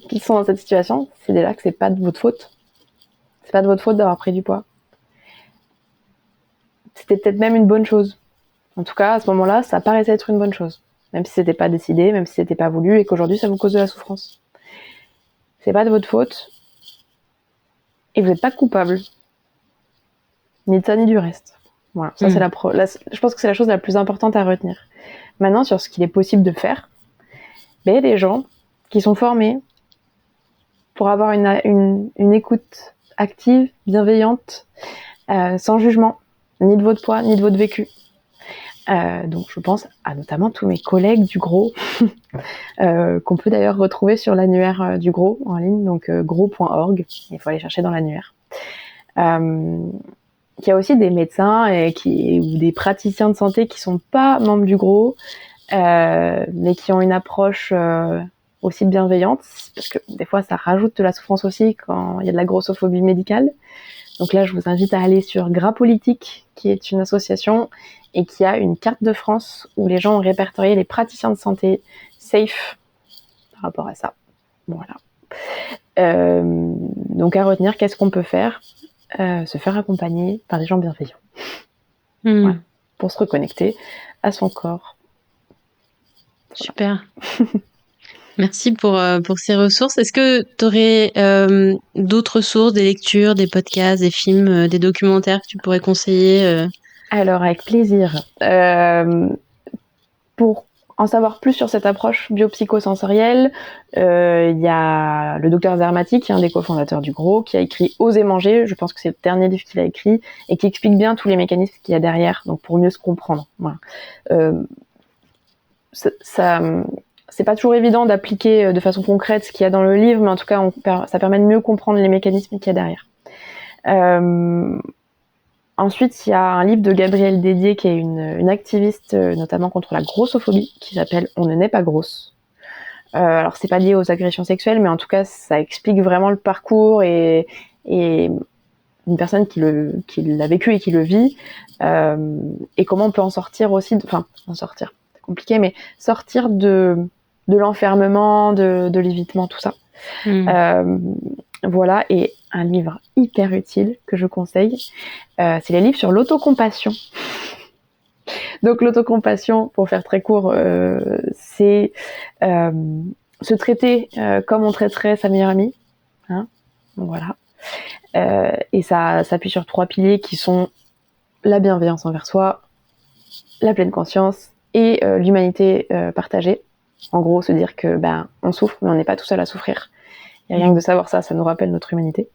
qui sont dans cette situation, c'est déjà que c'est pas de votre faute. C'est pas de votre faute d'avoir pris du poids. C'était peut-être même une bonne chose. En tout cas, à ce moment-là, ça paraissait être une bonne chose. Même si c'était pas décidé, même si c'était pas voulu et qu'aujourd'hui, ça vous cause de la souffrance. C'est pas de votre faute. Et vous n'êtes pas coupable. Ni de ça, ni du reste. Voilà. Ça, c'est je pense que c'est la chose la plus importante à retenir. Maintenant, sur ce qu'il est possible de faire, il y a des gens qui sont formés pour avoir une écoute active, bienveillante, sans jugement, ni de votre poids, ni de votre vécu. Donc je pense à notamment tous mes collègues du Gros, qu'on peut d'ailleurs retrouver sur l'annuaire du Gros en ligne, donc gros.org, il faut aller chercher dans l'annuaire. Il y a aussi des médecins ou des praticiens de santé qui sont pas membres du Gros, mais qui ont une approche aussi bienveillante, parce que des fois ça rajoute de la souffrance aussi quand il y a de la grossophobie médicale. Donc là, je vous invite à aller sur Gras Politique, qui est une association et qui a une carte de France où les gens ont répertorié les praticiens de santé safe par rapport à ça. Voilà. Donc à retenir, qu'est-ce qu'on peut faire? Se faire accompagner par des gens bienveillants. Voilà. pour se reconnecter à son corps. Super. Merci pour ces ressources. Est-ce que tu aurais d'autres sources, des lectures, des podcasts, des films, des documentaires que tu pourrais conseiller Alors, avec plaisir. Pour en savoir plus sur cette approche biopsychosensorielle, il y a le docteur Zermati, qui est un des cofondateurs du GROW, qui a écrit Oser manger. Je pense que c'est le dernier livre qu'il a écrit et qui explique bien tous les mécanismes qu'il y a derrière, donc pour mieux se comprendre. Voilà. C'est pas toujours évident d'appliquer de façon concrète ce qu'il y a dans le livre, mais en tout cas, ça permet de mieux comprendre les mécanismes qu'il y a derrière. Ensuite, il y a un livre de Gabrielle Dédier, qui est une activiste, notamment contre la grossophobie, qui s'appelle On ne naît pas grosse. Alors, c'est pas lié aux agressions sexuelles, mais en tout cas, ça explique vraiment le parcours et une personne qui l'a vécu et qui le vit, et comment on peut en sortir aussi, c'est compliqué, mais sortir de l'enfermement, de l'évitement, tout ça. Voilà, et un livre hyper utile que je conseille, c'est les livres sur l'autocompassion. Donc l'autocompassion, pour faire très court, c'est se traiter comme on traiterait sa meilleure amie. Hein, donc voilà. Et ça s'appuie sur 3 piliers qui sont la bienveillance envers soi, la pleine conscience et l'humanité partagée. En gros, se dire que on souffre, mais on n'est pas tout seul à souffrir. Et rien que de savoir ça, ça nous rappelle notre humanité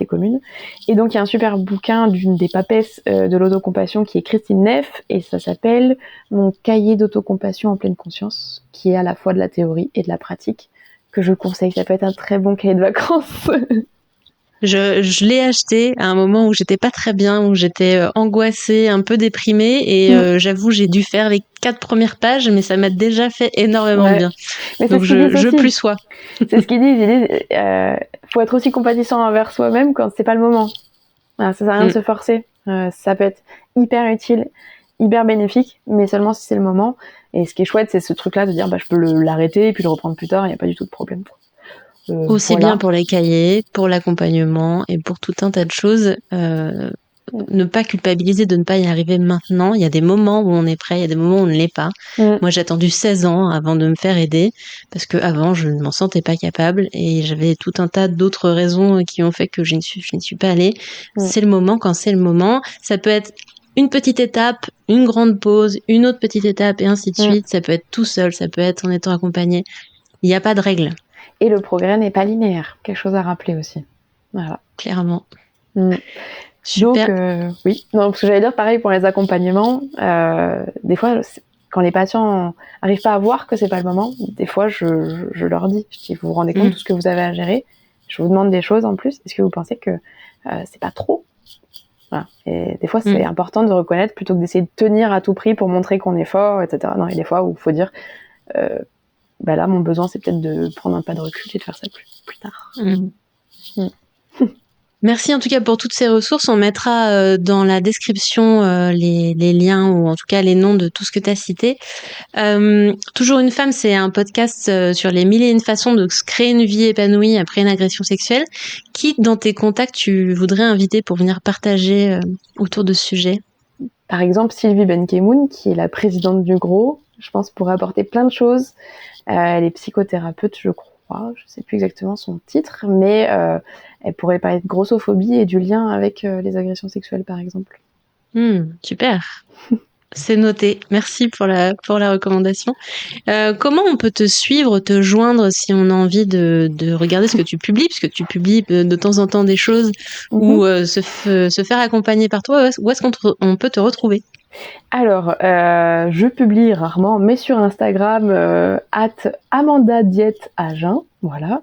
commune. Et donc, il y a un super bouquin d'une des papesses de l'autocompassion qui est Christine Neff, et ça s'appelle Mon cahier d'autocompassion en pleine conscience, qui est à la fois de la théorie et de la pratique, que je conseille. Ça peut être un très bon cahier de vacances. Je l'ai acheté à un moment où j'étais pas très bien, où j'étais angoissée, un peu déprimée, et j'avoue, j'ai dû faire les 4 premières pages, mais ça m'a déjà fait énormément de bien. Mais donc je plus sois. C'est ce qu'ils disent. Faut être aussi compatissant envers soi-même quand c'est pas le moment. Ça sert à rien de se forcer. Ça peut être hyper utile, hyper bénéfique, mais seulement si c'est le moment. Et ce qui est chouette, c'est ce truc-là de dire je peux l'arrêter et puis le reprendre plus tard, il n'y a pas du tout de problème. Aussi bien pour les cahiers, pour l'accompagnement et pour tout un tas de choses. Ne pas culpabiliser de ne pas y arriver maintenant. Il y a des moments où on est prêt, il y a des moments où on ne l'est pas. Moi, j'ai attendu 16 ans avant de me faire aider parce que avant, je ne m'en sentais pas capable et j'avais tout un tas d'autres raisons qui ont fait que je n'y suis pas allée. C'est le moment quand c'est le moment. Ça peut être une petite étape, une grande pause, une autre petite étape et ainsi de suite. Ça peut être tout seul, ça peut être en étant accompagné. Il n'y a pas de règle. Et le progrès n'est pas linéaire. Quelque chose à rappeler aussi. Voilà. Clairement. Super. Donc, oui. Non, parce que j'allais dire pareil pour les accompagnements. Des fois, quand les patients n'arrivent pas à voir que c'est pas le moment, des fois, je leur dis, vous vous rendez compte de tout ce que vous avez à gérer. Je vous demande des choses en plus. Est-ce que vous pensez que c'est pas trop? Voilà. Et des fois, c'est important de reconnaître plutôt que d'essayer de tenir à tout prix pour montrer qu'on est fort, etc. Non, il y a des fois où il faut dire, là, mon besoin, c'est peut-être de prendre un pas de recul et de faire ça plus tard. Merci en tout cas pour toutes ces ressources. On mettra dans la description les liens ou en tout cas les noms de tout ce que tu as cité. Toujours une femme, c'est un podcast sur les 1001 façons de se créer une vie épanouie après une agression sexuelle. Qui dans tes contacts tu voudrais inviter pour venir partager autour de ce sujet? Par exemple, Sylvie Benkemoun, qui est la présidente du GROW, je pense pourrait apporter plein de choses. Elle est psychothérapeute, je crois. Je sais plus exactement son titre, mais elle pourrait parler de grossophobie et du lien avec les agressions sexuelles, par exemple. Super. C'est noté. Merci pour la recommandation. Comment on peut te suivre, te joindre si on a envie de regarder ce que tu publies, puisque tu publies de temps en temps des choses, ou se faire accompagner par toi. Où est-ce qu'on peut te retrouver? Alors, je publie rarement, mais sur Instagram, @AmandaDietAgen, voilà.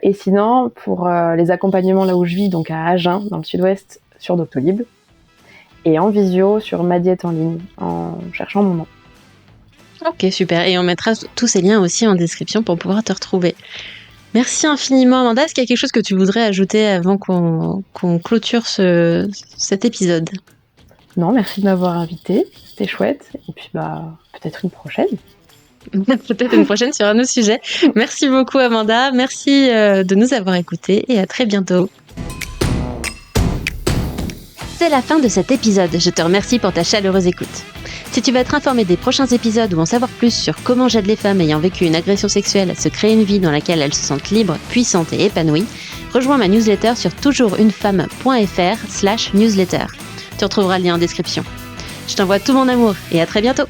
Et sinon, pour les accompagnements là où je vis, donc à Agen, dans le sud-ouest, sur Doctolib, et en visio sur Ma Diète en ligne, en cherchant mon nom. Ok, super. Et on mettra tous ces liens aussi en description pour pouvoir te retrouver. Merci infiniment, Amanda. Est-ce qu'il y a quelque chose que tu voudrais ajouter avant qu'on clôture cet épisode? Non, merci de m'avoir invitée. C'était chouette. Et puis, peut-être une prochaine. Peut-être une prochaine sur un autre sujet. Merci beaucoup, Amanda. Merci de nous avoir écoutés et à très bientôt. C'est la fin de cet épisode, je te remercie pour ta chaleureuse écoute. Si tu veux être informé des prochains épisodes ou en savoir plus sur comment j'aide les femmes ayant vécu une agression sexuelle à se créer une vie dans laquelle elles se sentent libres, puissantes et épanouies, rejoins ma newsletter sur toujoursunefemme.fr/newsletter. Tu retrouveras le lien en description. Je t'envoie tout mon amour et à très bientôt.